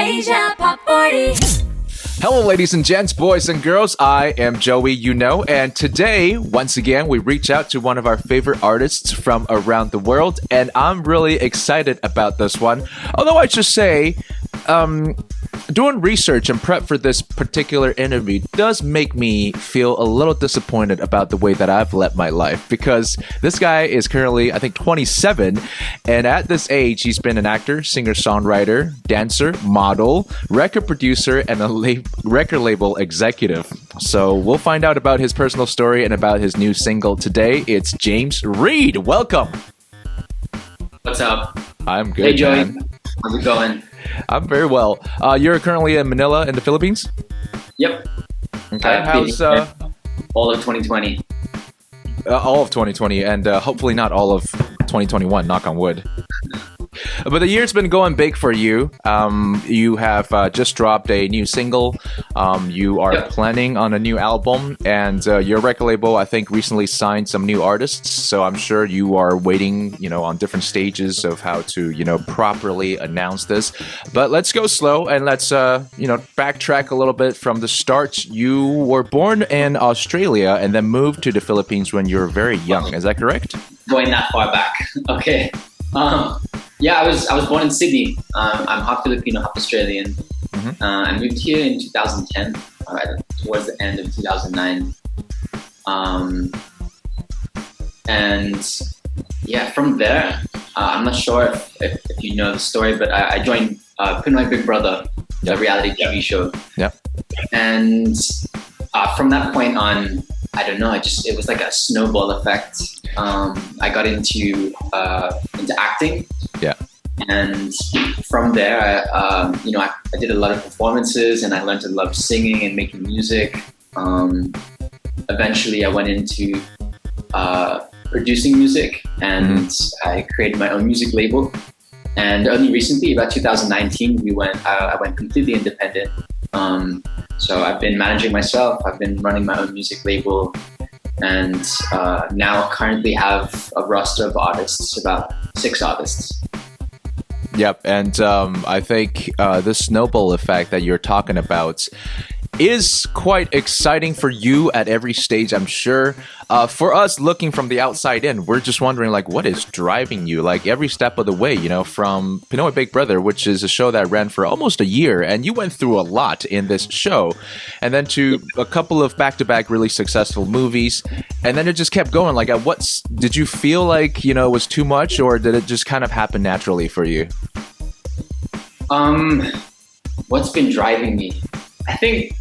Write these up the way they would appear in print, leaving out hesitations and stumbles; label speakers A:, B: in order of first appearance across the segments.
A: Asia Pop 40.
B: Hello, ladies and gents, boys and girls. I am Joey, and today, once again, we reach out to one of our favorite artists from around the world, and I'm really excited about this one. Although I should say, doing research and prep for this particular interview does make me feel a little disappointed about the way that I've led my life, because this guy is currently, I think, 27, and at this age, he's been an actor, singer-songwriter, dancer, model, record producer, and a record label executive. So we'll find out about his personal story and about his new single today. It's James Reid. Welcome.
C: What's up?
B: I'm good,
C: Hey, Joey.
B: man.
C: How's it going?
B: I'm very well. You're currently in Manila in the Philippines?
C: Yep.
B: Okay.
C: I've been
B: How's
C: here all of 2020.
B: all of 2020 and hopefully not all of 2021, knock on wood. But the year's been going big for you. You have just dropped a new single. You are planning on a new album, and your record label, I think, recently signed some new artists. So I'm sure you are waiting, on different stages of how to, properly announce this. But let's go slow and let's, backtrack a little bit from the start. You were born in Australia and then moved to the Philippines when you were very young. Is that correct?
C: Going that far back. Okay. I was born in Sydney. I'm half Filipino, half Australian. I moved here in 2010, towards the end of 2009. From there, I'm not sure if you know the story, but I joined Pinoy Big Brother, the reality TV show.
B: Yeah.
C: And from that point on, I don't know, it was like a snowball effect. I got into acting.
B: Yeah.
C: And from there, I did a lot of performances, and I learned to love singing and making music. Eventually, I went into producing music, and I created my own music label. And only recently, about 2019, I went completely independent. So I've been managing myself. I've been running my own music label, and now currently have a roster of artists, about 6 artists.
B: Yep, and I think the snowball effect that you're talking about is quite exciting for you at every stage, I'm sure. For us looking from the outside in, we're just wondering, what is driving you, every step of the way, from Pinoy Big Brother, which is a show that ran for almost a year, and you went through a lot in this show, and then to a couple of back-to-back really successful movies, and then it just kept going. Did you feel like, it was too much, or did it just kind of happen naturally for you?
C: What's been driving me? I think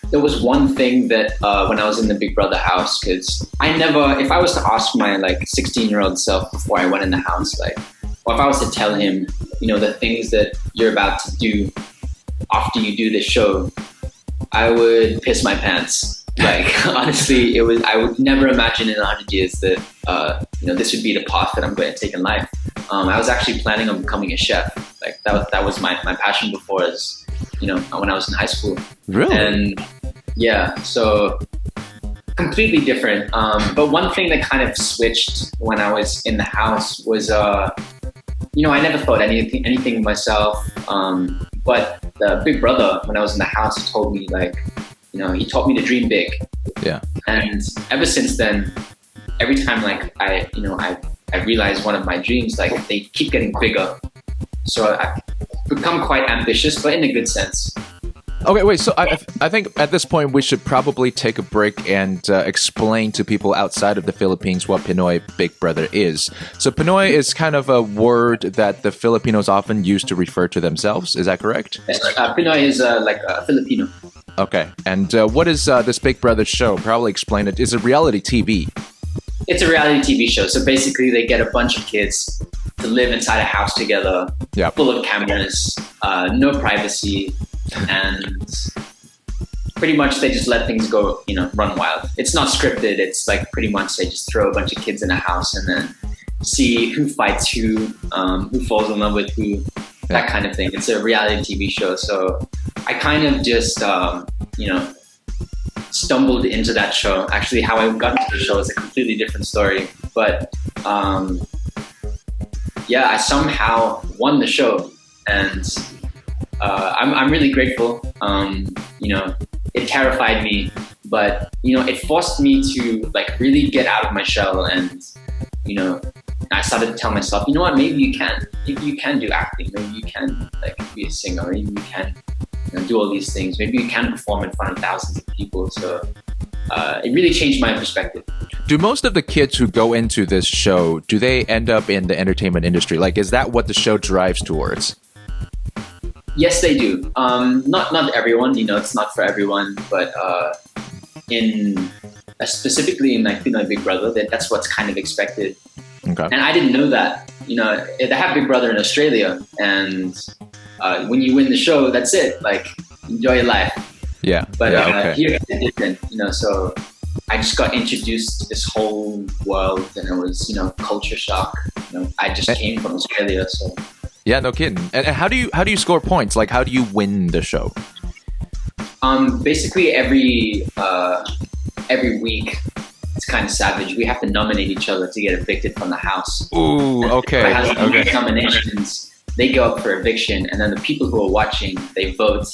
C: there was one thing that when I was in the Big Brother house, because if I was to ask my 16-year-old self before I went in the house, or if I was to tell him, the things that you're about to do after you do this show, I would piss my pants. Honestly, I would never imagine in 100 years that, this would be the path that I'm going to take in life. I was actually planning on becoming a chef. That was my passion before, when I was in high school.
B: Really?
C: And so completely different. But one thing that kind of switched when I was in the house was, I never thought anything of myself. But the Big Brother, when I was in the house, told me he taught me to dream big. Yeah. And ever since then, every time I realize one of my dreams, they keep getting bigger. So I've become quite ambitious, but in a good sense.
B: Okay, wait, so I think at this point we should probably take a break and explain to people outside of the Philippines what Pinoy Big Brother is. So Pinoy is kind of a word that the Filipinos often use to refer to themselves, is that correct?
C: Yes, Pinoy is Filipino.
B: Okay, and what is this Big Brother show? Probably explain it. It's a reality TV.
C: It's a reality TV show. So basically they get a bunch of kids to live inside a house together, full of cameras, no privacy, and pretty much they just let things go, run wild. It's not scripted. It's pretty much they just throw a bunch of kids in a house and then see who fights who falls in love with who, that kind of thing. It's a reality TV show. So I kind of just, stumbled into that show. Actually, how I got into the show is a completely different story. But I somehow won the show. And I'm really grateful. It terrified me, but it forced me to like really get out of my shell, and I started to tell myself, you know what, maybe you can do acting, maybe you can like be a singer, maybe you can do all these things, maybe you can perform in front of thousands of people. So it really changed my perspective.
B: Do most of the kids who go into this show, do they end up in the entertainment industry? Like, is that what the show drives towards?
C: Yes, they do. Not everyone, it's not for everyone, but specifically in like Pinoy Big Brother, that's what's kind of expected.
B: Okay.
C: And I didn't know that. They have Big Brother in Australia, and when you win the show, that's it. Like, enjoy your life.
B: Yeah.
C: But
B: okay.
C: here it's different, so I just got introduced to this whole world, and it was, culture shock. I just came from Australia, so.
B: Yeah, no kidding. And how do you score points? Like, how do you win the show?
C: Basically every week, it's kind of savage. We have to nominate each other to get evicted from the house.
B: Ooh, okay.
C: Okay. Nominations, they go up for eviction, and then the people who are watching, they vote,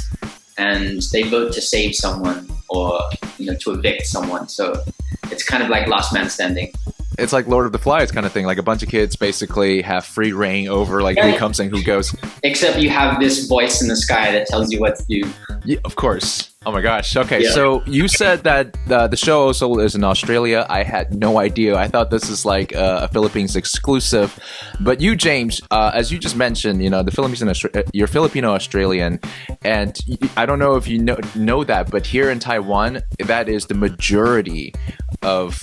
C: and they vote to save someone or to evict someone. So it's kind of like last man standing.
B: It's like Lord of the Flies kind of thing. Like a bunch of kids basically have free reign over like who comes and who goes.
C: Except you have this voice in the sky that tells you what to do.
B: Yeah, of course. Oh my gosh. Okay,
C: Yeah.
B: So you said that the show also is in Australia. I had no idea. I thought this is like a Philippines exclusive. But you, James, as you just mentioned, the Philippines and you're Filipino-Australian, and I don't know if you know that, but here in Taiwan, that is the majority of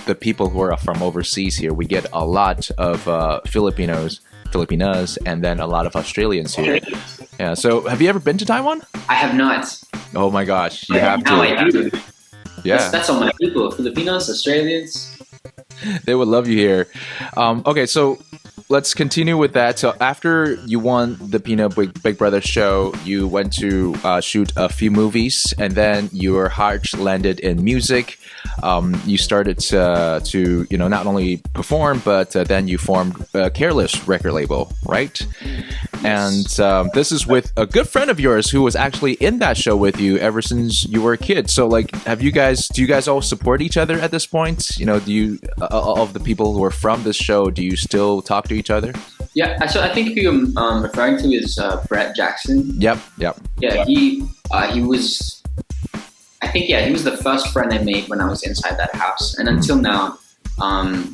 B: the people who are from overseas here. We get a lot of Filipinas, and then a lot of Australians here. Yeah. So, have you ever been to Taiwan?
C: I have not.
B: Oh my gosh, you have
C: Now
B: to.
C: I do.
B: Yeah,
C: That's all my people. Filipinos, Australians.
B: they would love you here. Okay, so let's continue with that. So after you won the Pinoy Big Brother show, you went to shoot a few movies, and then your heart landed in music. You started to not only perform, but then you formed Careless record label, right? And this is with a good friend of yours who was actually in that show with you ever since you were a kid. So like, do you guys all support each other at this point? Do you of the people who are from this show, do you still talk to each other?
C: Yeah, so I think who you're referring to is Brett Jackson.
B: Yep.
C: Yeah, he was. I think he was the first friend I made when I was inside that house, and until now,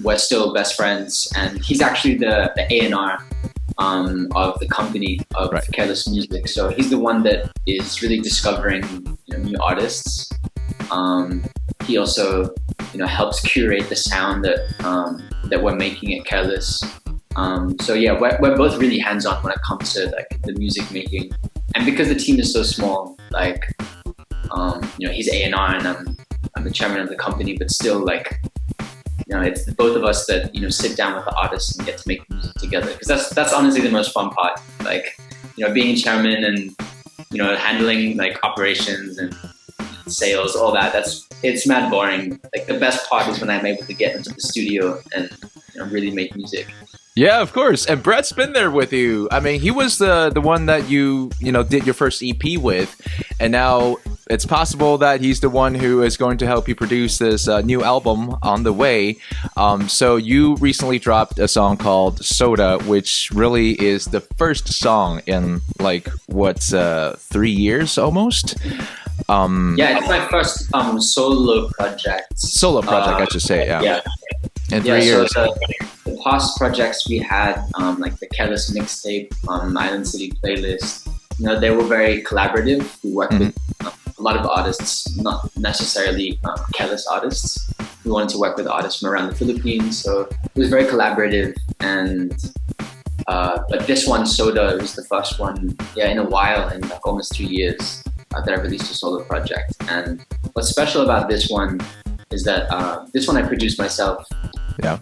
C: we're still best friends. And he's actually the A&R of the company of Careless Music. So he's the one that is really discovering new artists. He also helps curate the sound that we're making at Careless. So yeah, we're both really hands-on when it comes to like the music making, and because the team is so small, like he's A&R and I'm the chairman of the company, but still like it's both of us that sit down with the artists and get to make music together, because that's honestly the most fun part. Like being chairman and handling like operations and sales, all that. It's mad boring. Like the best part is when I'm able to get into the studio and really make music.
B: Yeah, of course. And Brett's been there with you. I mean, he was the one that you did your first EP with, and now it's possible that he's the one who is going to help you produce this new album on the way. So you recently dropped a song called Soda, which really is the first song in like 3 years almost.
C: Yeah, it's my first solo project.
B: I should say. Yeah. In 3 years.
C: So the past projects we had, like the Careless mixtape, Island City playlist, they were very collaborative. We worked with a lot of artists, not necessarily Careless artists. We wanted to work with artists from around the Philippines, so it was very collaborative. And but this one, Soda, was the first one, in a while, in like almost 3 years, that I released a solo project. And what's special about this one is that this one I produced myself.
B: Yeah.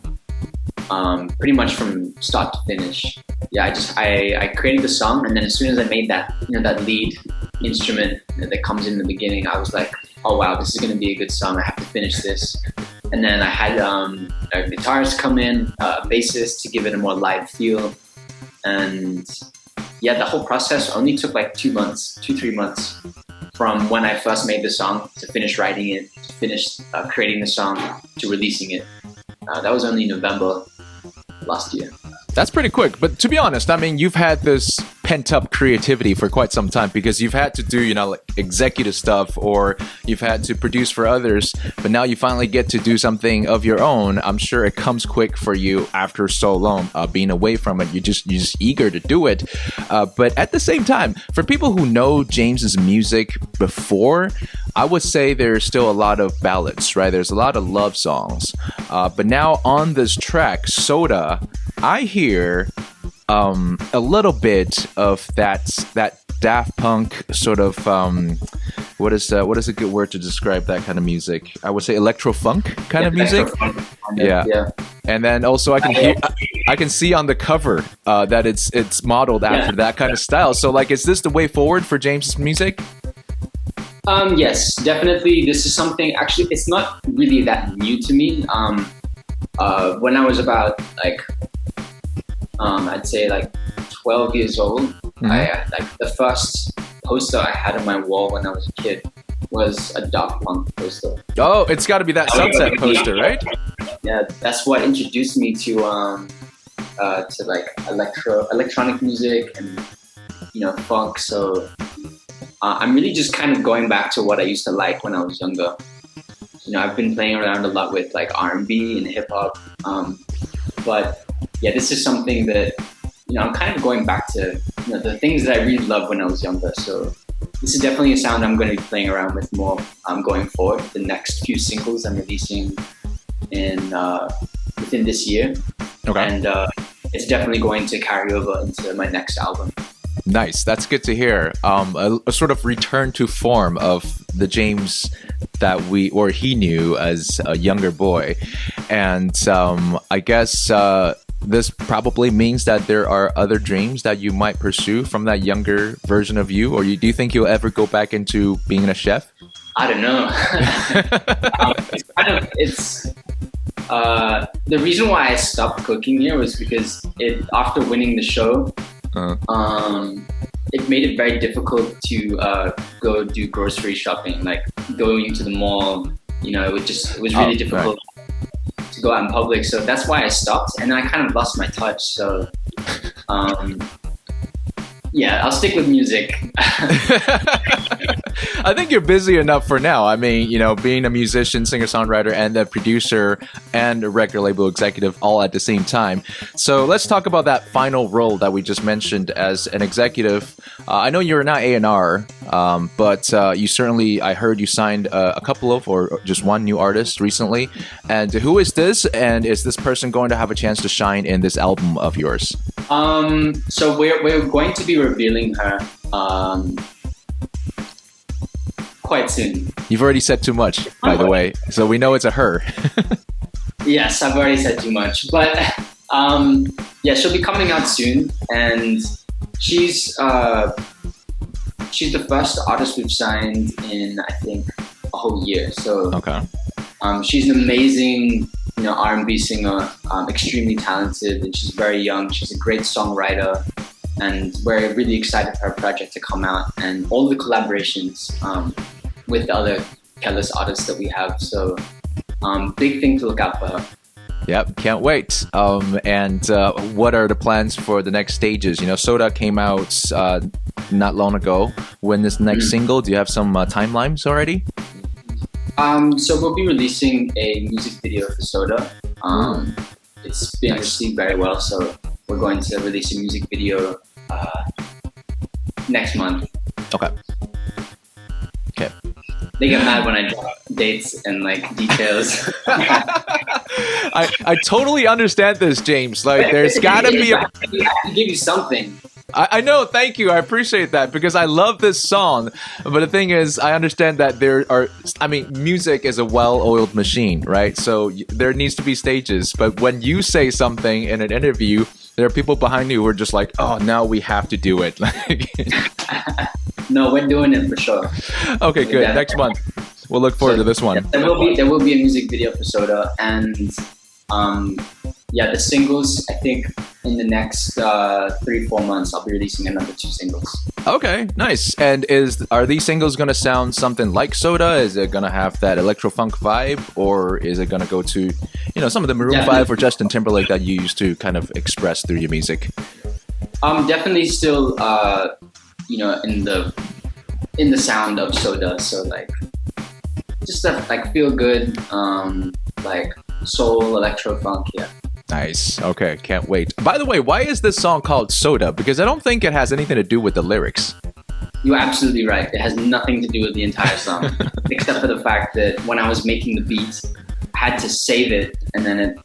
C: Pretty much from start to finish. Yeah, I created the song, and then as soon as I made that that lead instrument that comes in the beginning, I was like, oh wow, this is gonna be a good song. I have to finish this. And then I had a guitarist come in, a bassist to give it a more live feel, and yeah, the whole process only took like 2 months, 3 months from when I first made the song to finish writing it, to finish creating the song, to releasing it. That was only November last year.
B: That's pretty quick. But to be honest, I mean, you've had this pent up creativity for quite some time because you've had to do, like executive stuff or you've had to produce for others. But now you finally get to do something of your own. I'm sure it comes quick for you after so long being away from it. You're just eager to do it. But at the same time, for people who know James's music before, I would say there's still a lot of ballads, right? There's a lot of love songs. But now on this track, Soda, I hear a little bit of that Daft Punk sort of what is a good word to describe that kind of music? I would say electro funk kind of music. Yeah. And then also I can see on the cover that it's modeled after that kind of style. So like, is this the way forward for James's music?
C: Yes, definitely. This is something, actually, it's not really that new to me. When I was about I'd say like 12 years old, I like the first poster I had on my wall when I was a kid was a Daft Punk poster.
B: Oh, it's got to be that Sunset poster, right?
C: Yeah, that's what introduced me to like electronic music and funk. So I'm really just kind of going back to what I used to like when I was younger. I've been playing around a lot with like R&B and hip hop, but yeah, this is something that I'm kind of going back to the things that I really loved when I was younger. So this is definitely a sound I'm going to be playing around with more going forward. The next few singles I'm releasing within this year, and it's definitely going to carry over into my next album.
B: Nice. That's good to hear. A sort of return to form of the James that he knew as a younger boy. And I guess this probably means that there are other dreams that you might pursue from that younger version of you. Or do you think you'll ever go back into being a chef?
C: I don't know. The reason why I stopped cooking here was because after winning the show, it made it very difficult to go do grocery shopping, like going to the mall. It was really difficult to go out in public. So that's why I stopped, and I kind of lost my touch. So yeah, I'll stick with music.
B: I think you're busy enough for now. I mean, being a musician, singer-songwriter, and a producer and a record label executive all at the same time. So let's talk about that final role that we just mentioned as an executive. I know you're not A&R, but you certainly, I heard you signed a couple of, or just one new artist recently. And who is this? And is this person going to have a chance to shine in this album of yours?
C: So we're going to be revealing her quite soon.
B: You've already said too much, by the way, so we know it's a her.
C: Yes, I've already said too much, but yeah, she'll be coming out soon, and she's the first artist we've signed in, I think, a whole year. So she's an amazing R&B singer, extremely talented, and she's very young. She's a great songwriter, and we're really excited for her project to come out and all the collaborations with the other Careless artists that we have. So big thing to look out for her.
B: Yep, can't wait. And what are the plans for the next stages? Soda came out not long ago. When this next single? Do you have some timelines already?
C: So we'll be releasing a music video for Soda. It's been received very well, so we're going to release a music video next month. Okay. They get mad when I drop dates and details.
B: I totally understand this, James. There's gotta be
C: I have to give you something.
B: I know, thank you. I appreciate that because I love this song. But the thing is, I understand that music is a well-oiled machine, right? So there needs to be stages. But when you say something in an interview, there are people behind you who are just like, oh, now we have to do it.
C: No, we're doing it for sure.
B: Okay, good. Yeah. Next month. We'll look forward to this one.
C: There will be a music video for Soda, and the singles, I think in the next 3-4 months, I'll be releasing another 2 singles.
B: Okay, nice. And are these singles gonna sound something like Soda? Is it gonna have that electro funk vibe, or is it gonna go to, some of the Maroon 5 or Justin Timberlake that you used to kind of express through your music?
C: Definitely still, in the sound of Soda. So like, just that like feel good, like soul, electro funk. Yeah.
B: Nice. Okay, can't wait. By the way, why is this song called Soda? Because I don't think it has anything to do with the lyrics.
C: You're absolutely right. It has nothing to do with the entire song, except for the fact that when I was making the beat, I had to save it, and then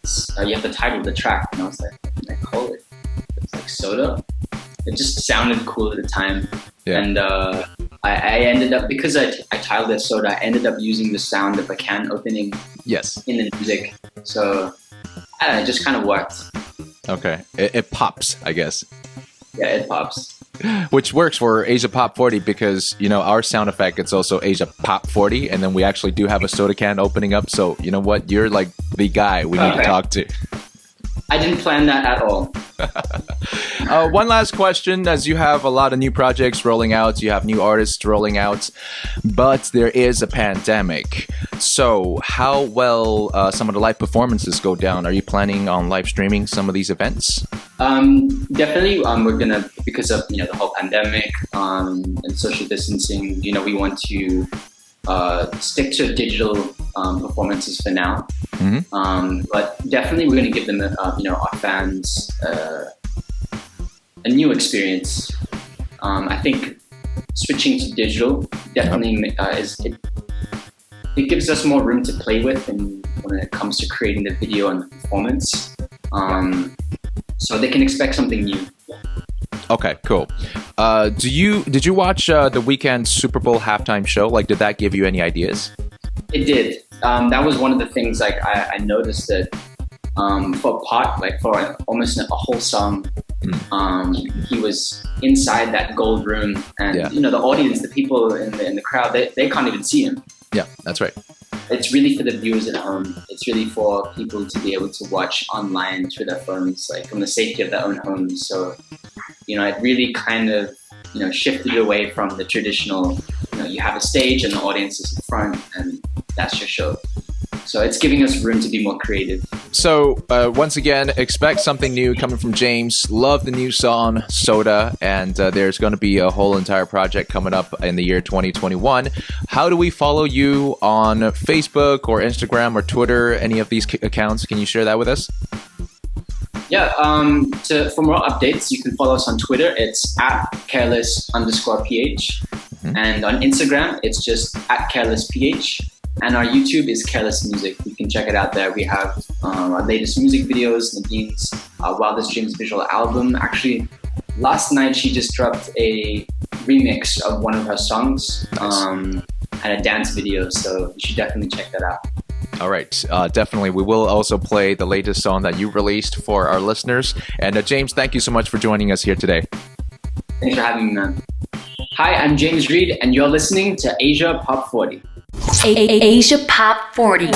C: you have to title the track, and I was like, what can I call it? It's like Soda. It just sounded cool at the time, and I ended up, because I titled it Soda, I ended up using the sound of a can opening.
B: Yes.
C: In the music, so I don't know, it just kind of worked.
B: Okay, it pops, I guess.
C: Yeah, it pops.
B: Which works for Asia Pop 40 because, our sound effect, it's also Asia Pop 40. And then we actually do have a soda can opening up. So, you know what? You're like the guy we need to talk to.
C: I didn't plan that at all.
B: One last question, as you have a lot of new projects rolling out, you have new artists rolling out, but there is a pandemic. So how will some of the live performances go down? Are you planning on live streaming some of these events?
C: Definitely. We're gonna, because of the whole pandemic and social distancing. We want to stick to digital performances for now. Mm-hmm. But definitely we're going to give them, our fans a new experience. I think switching to digital definitely it gives us more room to play with, and when it comes to creating the video and the performance, so they can expect something new.
B: Okay, cool. Did you watch the Weeknd Super Bowl halftime show? Like, did that give you any ideas?
C: It did. That was one of the things. Like, I noticed that for a part, like for almost a whole song, he was inside that gold room, and the audience, the people in the crowd, they can't even see him.
B: Yeah, that's right.
C: It's really for the viewers at home. It's really for people to be able to watch online through their phones, like from the safety of their own homes. So, it really kind of, shifted away from the traditional, you have a stage and the audience is in front and that's your show. So it's giving us room to be more creative.
B: So once again, expect something new coming from James. Love the new song, Soda. And there's going to be a whole entire project coming up in the year 2021. How do we follow you on Facebook or Instagram or Twitter? Any of these accounts? Can you share that with us?
C: Yeah, for more updates, you can follow us on Twitter. It's @careless_ph. Mm-hmm. And on Instagram, it's just @carelessph. And our YouTube is Careless Music. You can check it out there. We have our latest music videos, Nadine's Wildest Dreams visual album. Actually, last night she just dropped a remix of one of her songs, and a dance video. So you should definitely check that out.
B: All right, definitely. We will also play the latest song that you released for our listeners. And James, thank you so much for joining us here today.
C: Thanks for having me, man. Hi, I'm James Reid, and you're listening to Asia Pop 40.
A: Asia Pop 40.